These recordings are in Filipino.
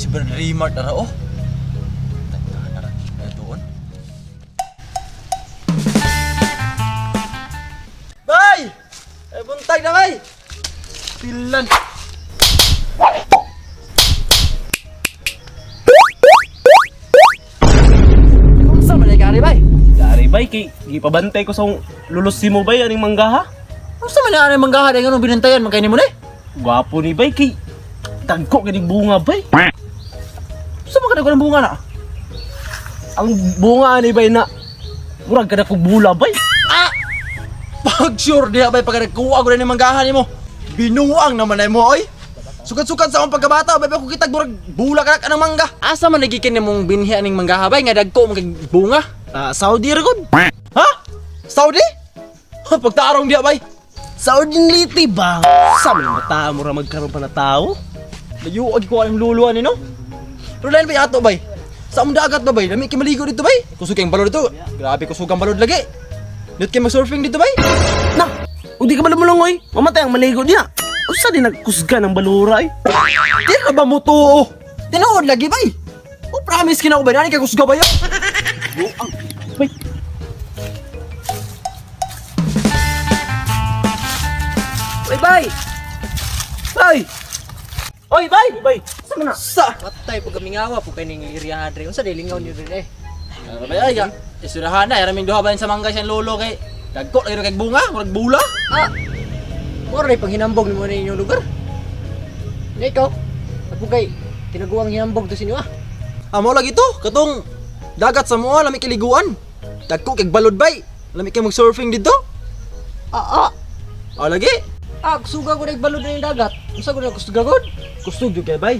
Super Remart na oh. Tagtahan na rin. Ay, doon. Bay! Ay, buntag na, bay! Pilan. Kung saan man ay kari, bay? Dari bay, gipabantay ko sa lulusi mo bay, aning manggaha. Kung saan man ay manggaha ay ganun binantayan, magkainin mo na eh. Gwapo ni bay, tagko kinig bunga bay. Saan man ka ng bunga na? Ang bunga ni bay na, murag ka na kong bula bay. Ah! Pag sure diha bay, pag nagkuha ko rin yung manggahan ni mo, binuang naman ay mo, oy. Sukat-sukat sa akong pagkabata, bay, kung kitag murag bula ka ng mangga. Asa man nagikin ni mong binhi aning manggaha bay, nga dagko mong bunga? Saudi ragod. Ha? Saudi? Pagtarong diha bay. Saudi liti ba? Sa man mata mo ra magkaroon pa na tao? Layuag ko ang luluan ni no? Pero lain bay ato bay. Sa among dagat ba bay? Lami kay maligo dito bay. Kusog kay balod dito. Grabe kusog ang balod lagi. Dito kay mag-surfing dito bay. Na, udi ka ba lumulungoy? Mamatay ang maligo niya. Usa din nagkusga ng balura eh. Di ka ba mo to? Tinuod lagi bay. O promise kina ko ba nani kay kusga ba yo? Bay. Oy bay. Bay. Oy, bay! Bay! Sa man sa? Patay po kami ngawa po kayo ng iriya hadre. Unsa day lingaw niyo rin eh. Ano ba ya? Isurahan na, raming duha ba sa mangga siyang lolo kay dagko lagi kay bunga, murag bula. Ah. Mora pang hinambog mo na inyong lugar. Na ikaw. Ako kay tinaguang hinambog to sinyo ah. Amo lagi to, katong dagat sa moa lami kay liguan. Dagko kay balod bay. Lami kay mag-surfing dito. Ah. Lagi. Kusuga ko nagbalod na yung dagat. Unsa ko na kusuga god? Kusog jud kay bay.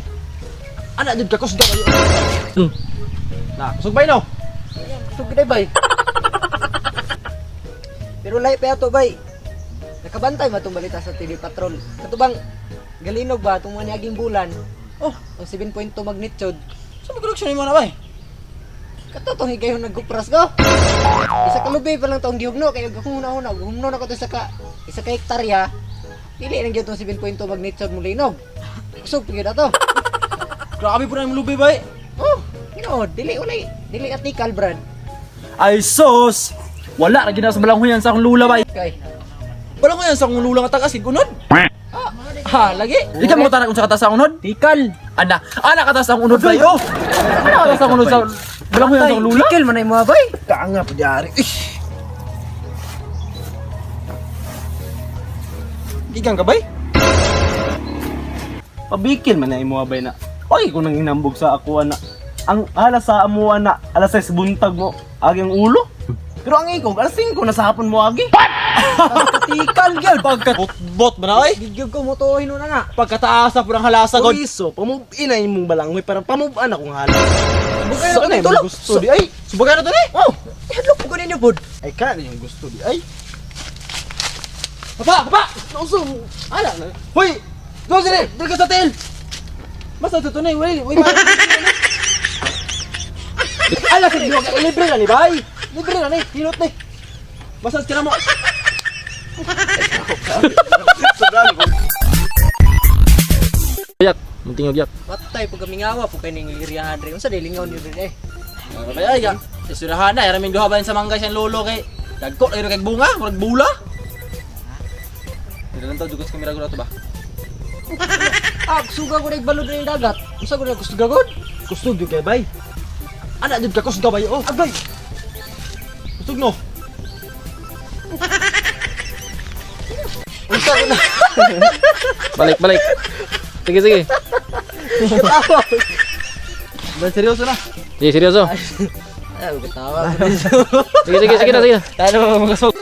Ana jud ka kusog kayo. Na, kusog bay no. Kusog gid bay. Pero lay pa ato bay. Nakabantay ba itong balita sa TV Patrol? Katubang galinog ba itong mga niaging bulan? Oh, Ang 7.2 magnitude. sa production mo na bay? Kato tong higayon nagkupras ko. Isa ka lubi pa lang tong gihugno kay gahuna-huna. Gumno na ko to isa ka hektarya. Dili nang gyud tong 7.2 magnitude mo linog. Kusog pigid ato. Grabe po na yung lubi bay. Oh, dili article brad. Ay sos! Wala na gina sa balanghoyan sa akong lula bay. Kay. Wala ko yan sa kong lulang at tagasin unod. Ha, lagi. Di ka mo tanag kung sa katas ang unod? Tikal! Ana katas ang unod bay oh! Ana katas ang unod sa balanghoyan sa akong lula? Tikil man ay mo bay. Kaanga pa diari. Gigang ka bay? Pabikil man na imo bay na. Oy, kung nang hinambog sa ako na. Ang alas sa amo na, alas 6 buntag mo, agi ang ulo. Pero ang ikaw, alas 5 na sa hapon mo agi. Tikal gyud pagka-bot ba na oy? Gigyog ko mo to hino na na. Pagkataasa po ng halasa god. Iso, pamove-in ay mong balanghoy para pamove-an akong hala. Subagay So, na ano ko yung gusto di ay? Subagay na to ni. Oh, Ihadlok po ko ninyo pod. ay ka na yung gusto di ay. Papa! Nauso, ala na. Hoy! Go dire! Dire ka sa tail! Basta ito na wait. Ala sa diwa ka libre na ni bay. Libre na ni, hilot ni. Basta ka mo. Sobrang ko. Yak, munting yak. Patay po kami ngawa po kayo ng iriya hadre. Unsa day lingaw niyo rin eh. Ano ba ya? Isurahan na, raming duha ba sa mangga siyang lolo kay dagko lagi kay bunga, murag bula. Dito lang to dugos kamera ko na to ba? Kusuga ko nagbalod na yung dagat. Unsa ko na kusuga god? Kusog jud kay bay. Ana jud ka kusog bay oh. Agay. Kusog no. Unsa na? Balik. Sige. Ba seryoso na? Sige, seryoso. Ay, katawa. Sige na. Tayo na mga kusog.